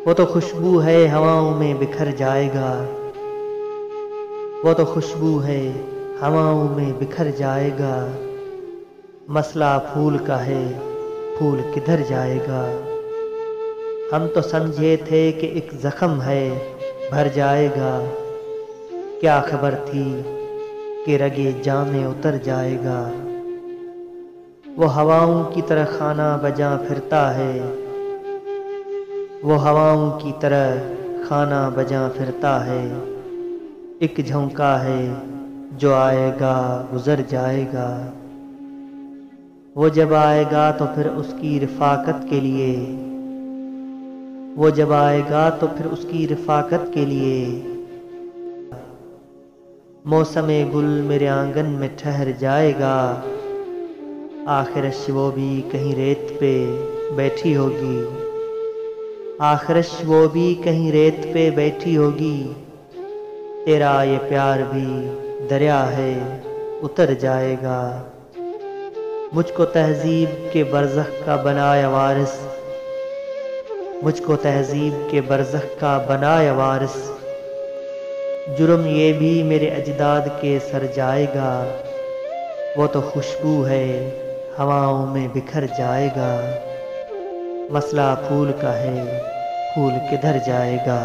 वो तो खुशबू है हवाओं में बिखर जाएगा। वो तो खुशबू है हवाओं में बिखर जाएगा। मसला फूल का है, फूल किधर जाएगा। हम तो समझे थे कि एक जख्म है, भर जाएगा। क्या खबर थी कि रगे जान में उतर जाएगा। वो हवाओं की तरह खाना बजा फिरता है। वो हवाओं की तरह खाना बजा फिरता है। एक झोंका है जो आएगा गुजर जाएगा। वो जब आएगा तो फिर उसकी रिफाकत के लिए, वो जब आएगा तो फिर उसकी रिफाकत के लिए। मौसमे गुल मेरे आंगन में ठहर जाएगा। आखिरश वो भी कहीं रेत पे बैठी होगी। आखिरश वो भी कहीं रेत पे बैठी होगी। तेरा ये प्यार भी दरिया है, उतर जाएगा। मुझको तहजीब के बरज़ख का बनाया वारिस, मुझको तहजीब के बरज़ख का बनाया वारिस। जुर्म ये भी मेरे अजदाद के सर जाएगा। वो तो खुशबू है हवाओं में बिखर जाएगा। मसला फूल का है, फूल किधर जाएगा।